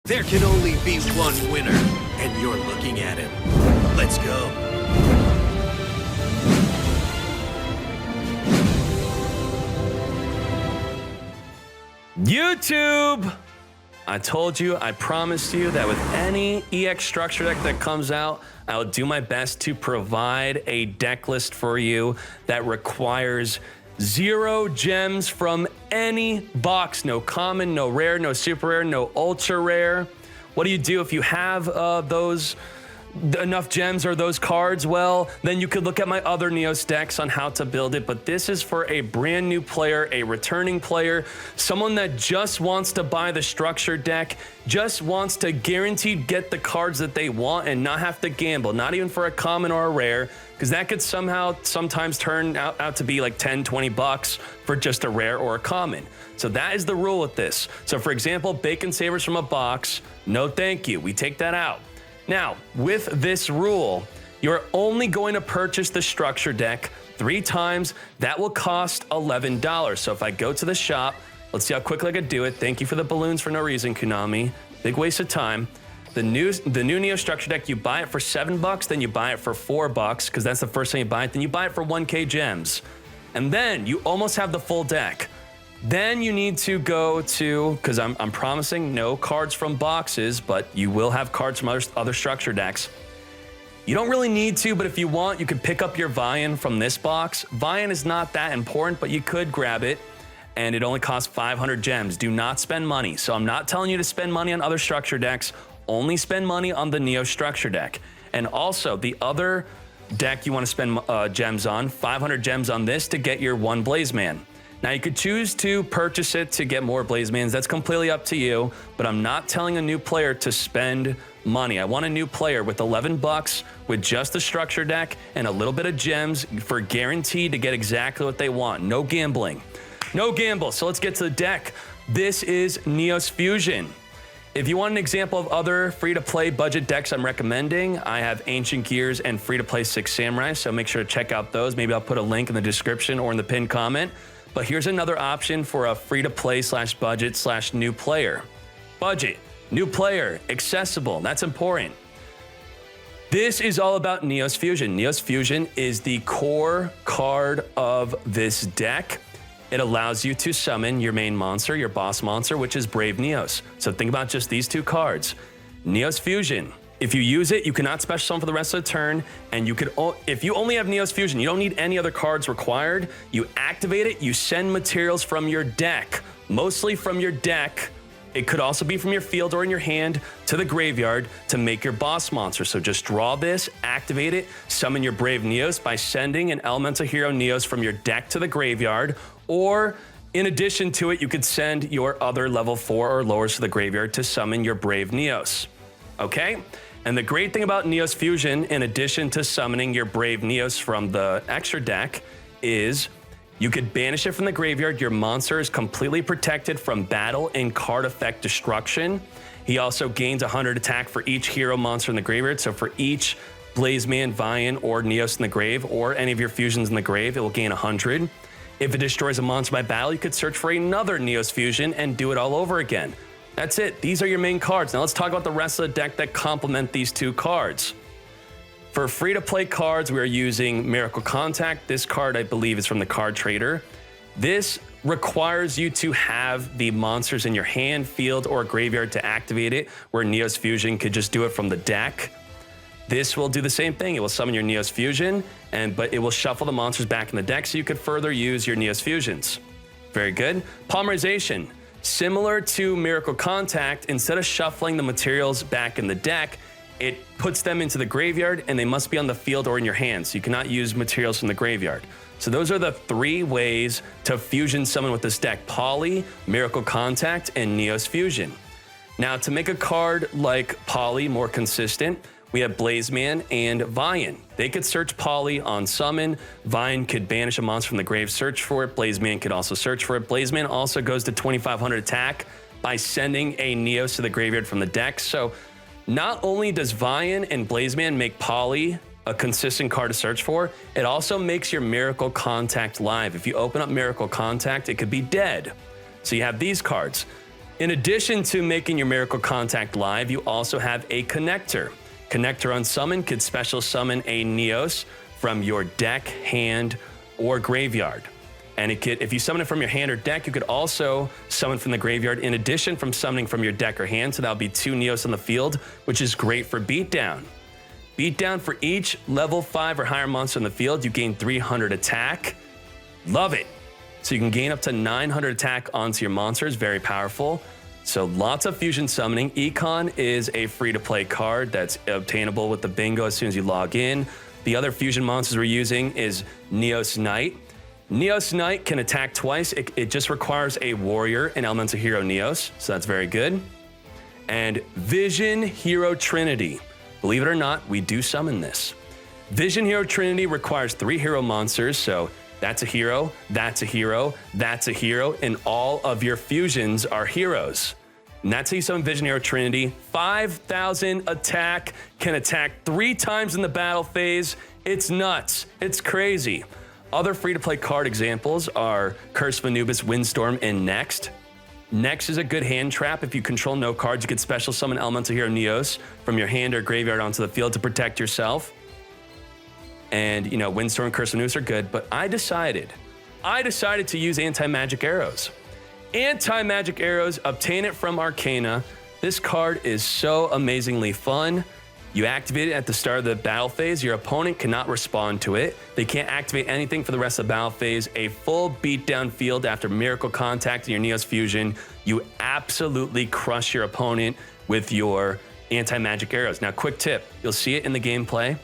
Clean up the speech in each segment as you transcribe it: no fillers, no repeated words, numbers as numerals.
There can only be one winner, and you're looking at him. Let's go. YouTube! I told you, I promised you that with any EX structure deck that comes out, I'll do my best to provide a deck list for you that requires 0 gems from any box. No common, no rare, no super rare, no ultra rare. What do you do if you have enough gems or those cards? Well, then you could look at my other Neos decks on how to build it, but this is for a brand new player, a returning player, someone that just wants to buy the structure deck, just wants to guaranteed get the cards that they want and not have to gamble, not even for a common or a rare, because that could sometimes turn out to be like 10, 20 bucks for just a rare or a common. So that is the rule with this. So for example, Bacon Savers from a box, no thank you, we take that out. Now, with this rule, you're only going to purchase the structure deck 3 times. That will cost $11. So if I go to the shop, let's see how quickly I could do it. Thank you for the balloons for no reason, Konami. Big waste of time. The new Neo structure deck, you buy it for $7, then you buy it for $4 because that's the first time you buy it. Then you buy it for 1K gems. And then you almost have the full deck. Then you need to go to, because I'm promising no cards from boxes, but you will have cards from other structure decks. You don't really need to, but if you want, you could pick up your Vian from this box. Vian is not that important, but you could grab it, and it only costs 500 gems. Do not spend money. So I'm not telling you to spend money on other structure decks. Only spend money on the Neo structure deck. And also, the other deck you want to spend gems on, 500 gems on this to get your 1 Blaze Man. Now you could choose to purchase it to get more Blaze Mans. That's completely up to you, but I'm not telling a new player to spend money. I want a new player with $11 with just the structure deck and a little bit of gems for guaranteed to get exactly what they want. No gambling. No gamble. So let's get to the deck. This is Neos Fusion. If you want an example of other free-to-play budget decks I'm recommending, I have Ancient Gears and free-to-play 6 Samurai, so make sure to check out those. Maybe I'll put a link in the description or in the pinned comment. But here's another option for a free-to-play / budget / new player. Budget, new player, accessible, that's important. This is all about Neos Fusion. Neos Fusion is the core card of this deck. It allows you to summon your main monster, your boss monster, which is Brave Neos. So think about just these 2 cards. Neos Fusion. If you use it, you cannot special summon for the rest of the turn, and you could, if you only have Neos Fusion, you don't need any other cards required. You activate it, you send materials from your deck, mostly from your deck. It could also be from your field or in your hand to the graveyard to make your boss monster. So just draw this, activate it, summon your Brave Neos by sending an Elemental Hero Neos from your deck to the graveyard, or in addition to it, you could send your other level 4 or lowers to the graveyard to summon your Brave Neos. Okay? And the great thing about Neos Fusion, in addition to summoning your Brave Neos from the extra deck, is you could banish it from the graveyard. Your monster is completely protected from battle and card effect destruction. He also gains 100 attack for each hero monster in the graveyard. So for each Blaze Man, Vian, or Neos in the grave, or any of your fusions in the grave, it will gain 100. If it destroys a monster by battle, you could search for another Neos Fusion and do it all over again. That's it. These are your main cards. Now let's talk about the rest of the deck that complement these 2 cards. For free-to-play cards, we are using Miracle Contact. This card, I believe, is from the card trader. This requires you to have the monsters in your hand, field, or graveyard to activate it, where Neos Fusion could just do it from the deck. This will do the same thing. It will summon your Neos Fusion, but it will shuffle the monsters back in the deck so you could further use your Neos Fusions. Very good. Polymerization. Similar to Miracle Contact, instead of shuffling the materials back in the deck, it puts them into the graveyard and they must be on the field or in your hand. So you cannot use materials from the graveyard. So those are the 3 ways to fusion summon with this deck: Poly, Miracle Contact, and Neos Fusion. Now to make a card like Poly more consistent, we have Blaze Man and Vian. They could search Poly on summon. Vian could banish a monster from the grave, search for it. Blaze Man could also search for it. Blaze Man also goes to 2,500 attack by sending a Neos to the graveyard from the deck. So not only does Vian and Blaze Man make Poly a consistent card to search for, it also makes your Miracle Contact live. If you open up Miracle Contact, it could be dead. So you have these cards. In addition to making your Miracle Contact live, you also have a connector. Connector on summon could special summon a Neos from your deck, hand, or graveyard. And it could, if you summon it from your hand or deck, you could also summon from the graveyard in addition from summoning from your deck or hand. So that'll be 2 Neos on the field, which is great for beatdown. Beatdown, for each level 5 or higher monster in the field, you gain 300 attack. Love it. So you can gain up to 900 attack onto your monsters, very powerful. So lots of fusion summoning. Econ is a free-to-play card that's obtainable with the bingo as soon as you log in. The other fusion monsters we're using is Neos Knight. Neos Knight can attack twice. It just requires a warrior, an elemental hero Neos, so that's very good. And Vision Hero Trinity. Believe it or not, we do summon this. Vision Hero Trinity requires 3 hero monsters, so that's a hero, that's a hero, that's a hero, and all of your fusions are heroes. And that's how you summon Vision Hero Trinity. 5,000 attack, can attack 3 times in the battle phase. It's nuts, it's crazy. Other free-to-play card examples are Curse of Anubis, Windstorm, and Next. Next is a good hand trap. If you control no cards, you could special summon Elemental Hero Neos from your hand or graveyard onto the field to protect yourself. And, you know, Windstorm and Curse of Anubis are good, but I decided to use Anti-Magic Arrows. Anti-Magic Arrows, obtain it from Arcana. This card is so amazingly fun. You activate it at the start of the battle phase. Your opponent cannot respond to it. They can't activate anything for the rest of the battle phase. A full beatdown field after Miracle Contact and your Neos Fusion. You absolutely crush your opponent with your Anti-Magic Arrows. Now, quick tip. You'll see it in the gameplay.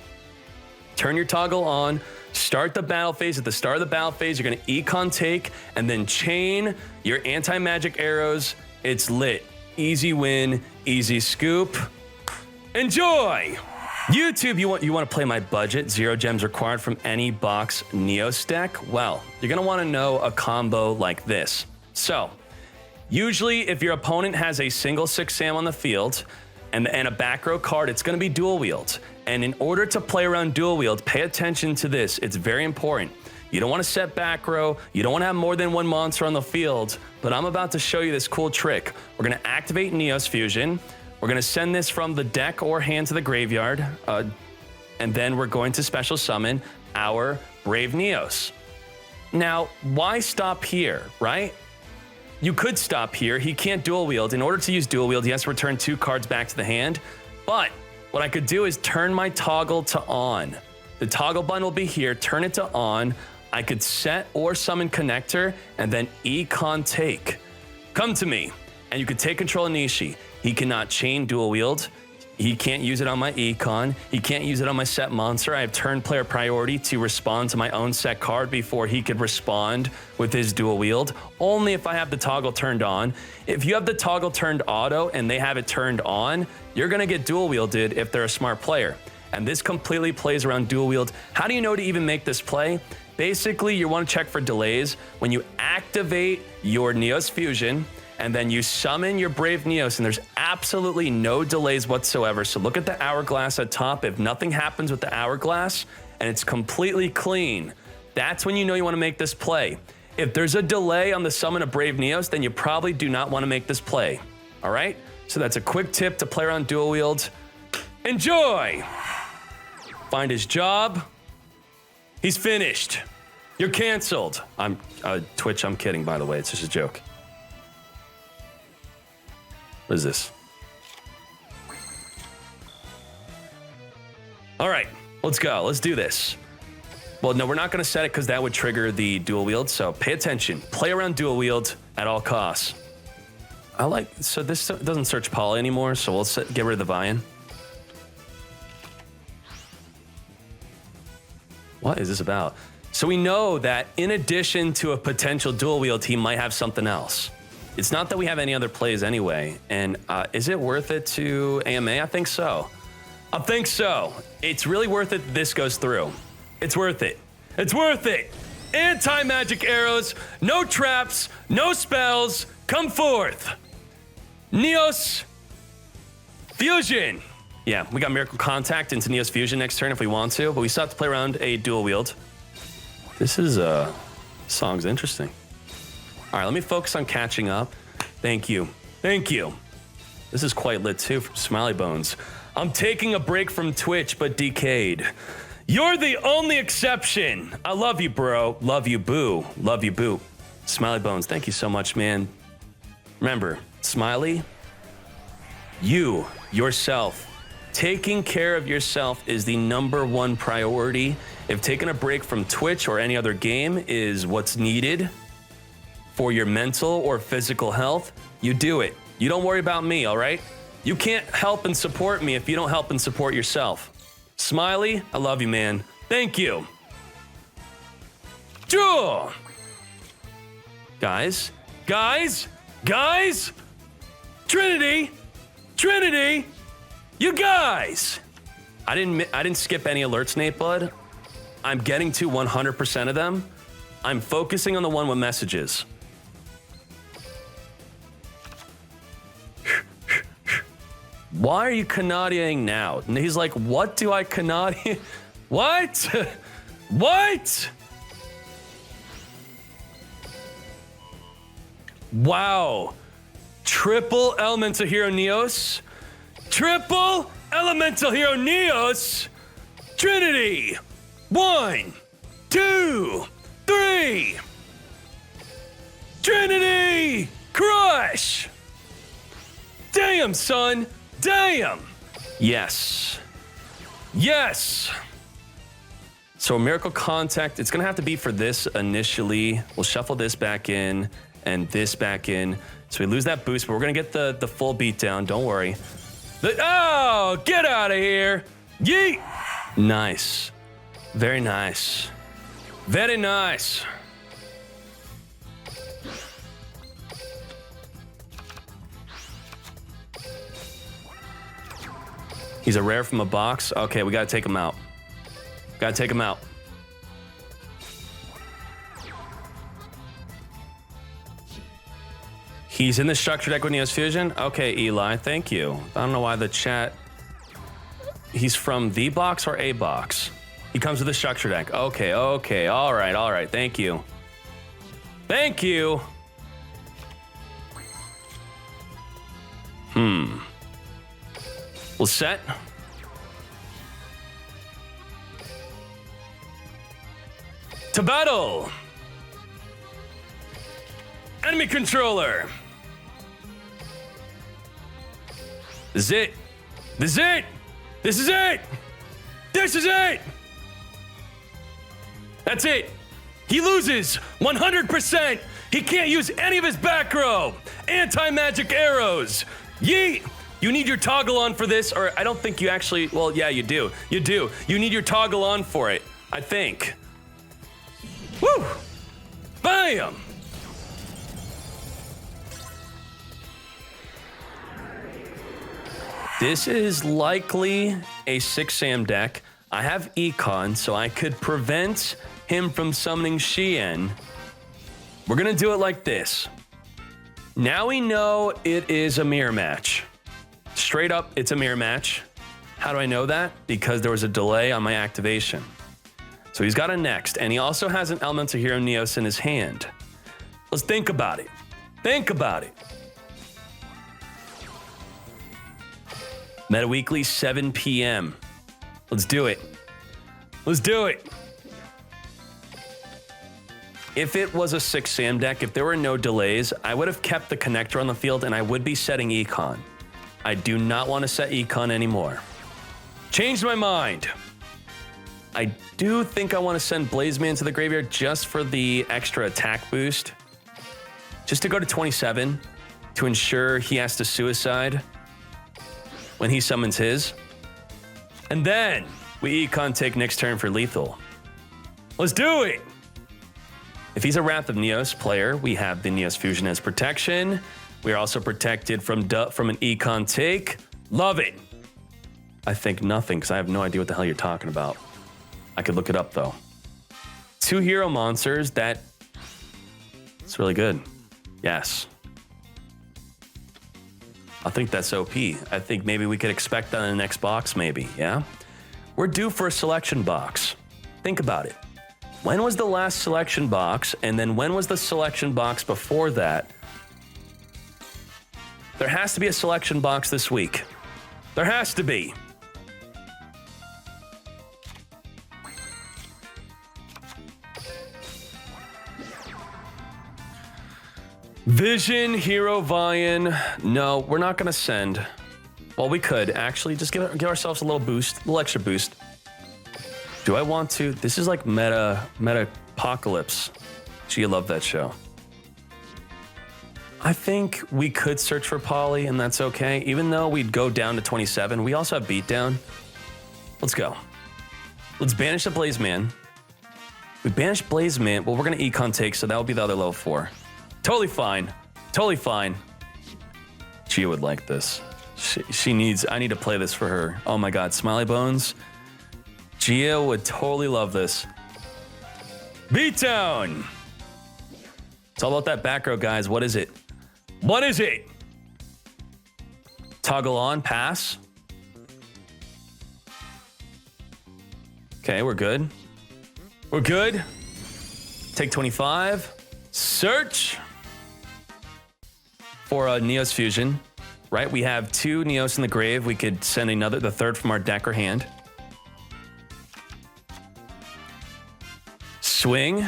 Turn your toggle on, start the battle phase. At the start of the battle phase, you're gonna Econ take and then chain your Anti-Magic Arrows. It's lit. Easy win, easy scoop. Enjoy! YouTube, you want to play my budget, 0 gems required from any box Neos deck? Well, you're gonna wanna know a combo like this. So, usually if your opponent has a single 6 Sam on the field and a back row card, it's gonna be Dual Wield. And in order to play around Dual Wield, pay attention to this. It's very important. You don't want to set back row. You don't want to have more than 1 monster on the field. But I'm about to show you this cool trick. We're going to activate Neos Fusion. We're going to send this from the deck or hand to the graveyard. And then we're going to special summon our Brave Neos. Now, why stop here, right? You could stop here. He can't Dual Wield. In order to use Dual Wield, he has to return 2 cards back to the hand. But what I could do is turn my toggle to on. The toggle button will be here, turn it to on. I could set or summon connector and then Econ take. Come to me, and you could take control of Nishi. He cannot chain Dual Wield. He can't use it on my Econ. He can't use it on my set monster. I have turn player priority to respond to my own set card before he could respond with his Dual Wield. Only if I have the toggle turned on. If you have the toggle turned auto and they have it turned on, you're gonna get Dual Wielded if they're a smart player. And this completely plays around Dual Wield. How do you know to even make this play? Basically, you wanna check for delays. When you activate your Neos Fusion, and then you summon your Brave Neos, and there's absolutely no delays whatsoever. So look at the hourglass at top. If nothing happens with the hourglass and it's completely clean, that's when you know you want to make this play. If there's a delay on the summon of Brave Neos, then you probably do not want to make this play. All right? So that's a quick tip to play around Dual Wield. Enjoy! Find his job. He's finished. You're canceled. Twitch, I'm kidding, by the way. It's just a joke. What is this? All right, let's go. Let's do this. Well, no, we're not going to set it because that would trigger the Dual Wield. So pay attention. Play around Dual Wield at all costs. So this doesn't search poly anymore, so we'll get rid of the Vian. What is this about? So we know that in addition to a potential Dual Wield, he might have something else. It's not that we have any other plays anyway. And is it worth it to AMA? I think so. I think so. It's really worth it that this goes through. It's worth it. It's worth it. Anti-magic arrows, no traps, no spells, come forth. Neos Fusion. Yeah, we got Miracle Contact into Neos Fusion next turn if we want to, but we still have to play around a Dual Wield. This song's interesting. All right, let me focus on catching up. Thank you. Thank you. This is quite lit too from Smiley Bones. I'm taking a break from Twitch, but Dkayed. You're the only exception. I love you, bro. Love you, boo. Love you, boo. Smiley Bones, thank you so much, man. Remember, Smiley, you, yourself, taking care of yourself is the #1 priority. If taking a break from Twitch or any other game is what's needed for your mental or physical health, you do it. You don't worry about me, all right? You can't help and support me if you don't help and support yourself. Smiley, I love you, man. Thank you. Duel! Guys, Trinity, you guys. I didn't skip any alerts, Nate Bud. I'm getting to 100% of them. I'm focusing on the one with messages. Why are you Canadiaing now? And he's like, what do I Canadian? What? What? Wow. Triple Elemental Hero Neos. Triple Elemental Hero Neos. Trinity. 1, 2, 3. Trinity. Crush. Damn, son. Damn. Yes. Yes. So Miracle Contact, it's going to have to be for this initially. We'll shuffle this back in and this back in. So we lose that boost, but we're going to get the full beatdown. Don't worry. Oh, get out of here. Yeet. Nice. Very nice. Very nice. He's a rare from a box. Okay, we gotta take him out. Gotta take him out. He's in the structure deck with Neos Fusion? Okay, Eli, thank you. I don't know why the chat... He's from the box or a box? He comes with the structure deck. Okay, okay, all right, thank you. Thank you! We'll set. To battle! Enemy controller! This is it! This is it! This is it! This is it! That's it! He loses 100%! He can't use any of his back row! Anti-magic arrows! Yeet! You need your toggle on for this, or I don't think you actually, well, yeah, you do. You do. You need your toggle on for it, I think. Woo! Bam! This is likely a 6-Sam deck. I have Econ, so I could prevent him from summoning Shien. We're gonna do it like this. Now we know it is a mirror match. Straight up, it's a mirror match. How do I know that? Because there was a delay on my activation. So he's got a next, and he also has an Elemental Hero Neos in his hand. Let's think about it. Think about it. Meta Weekly, 7 p.m. Let's do it. Let's do it. If it was a 6-Sam deck, if there were no delays, I would have kept the connector on the field and I would be setting Econ. I do not want to set Econ anymore. Changed my mind. I do think I want to send Blazeman to the graveyard just for the extra attack boost. Just to go to 27 to ensure he has to suicide when he summons his. And then we Econ take next turn for lethal. Let's do it! If he's a Wrath of Neos player, we have the Neos Fusion as protection. We are also protected from an Econ take. Love it. I think nothing, because I have no idea what the hell you're talking about. I could look it up, though. 2 hero monsters, it's really good. Yes. I think that's OP. I think maybe we could expect that in the next box, maybe, yeah? We're due for a selection box. Think about it. When was the last selection box, and then when was the selection box before that? There has to be a selection box this week. There has to be. Vision, Hero, Vian. No, we're not going to send. Well, we could actually just give ourselves a little boost, a little extra boost. Do I want to? This is like meta apocalypse. Gee, I love that show. I think we could search for Polly, and that's okay. Even though we'd go down to 27, we also have Beatdown. Let's go. Let's banish the Blaze Man. We banish Blaze Man. Well, we're going to Econ take, so that will be the other level 4. Totally fine. Totally fine. Gia would like this. She needs, I need to play this for her. Oh my God, Smiley Bones. Gia would totally love this. Beatdown. It's all about that back row, guys. What is it? What is it? Toggle on, pass. Okay, we're good. We're good. Take 25. Search for a Neos Fusion, right? We have 2 Neos in the grave. We could send another, the third from our deck or hand. Swing.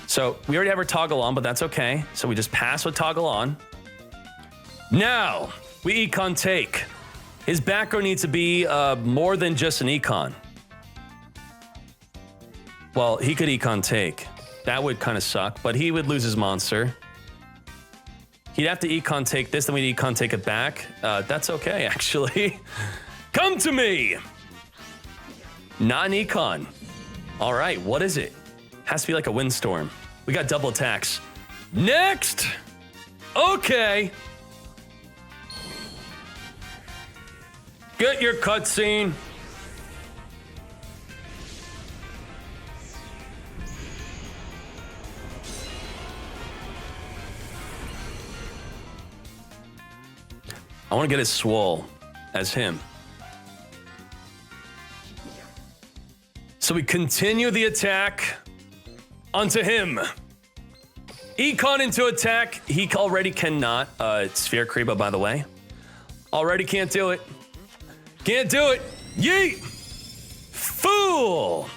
So we already have our toggle on, but that's okay. So we just pass with toggle on. Now we econ take. His back row needs to be more than just an econ. Well, he could econ take. That would kind of suck, but he would lose his monster. He'd have to econ take this, then we'd econ take it back. That's okay, actually. Come to me! Not an econ. All right, what is it? Has to be like a windstorm. We got double attacks. Next! Okay. Get your cutscene. I want to get his swole as him. So we continue the attack onto him. Econ into attack. He already cannot. Sphere Kriba, by the way. Already can't do it. Can't do it. Yeet! Fool!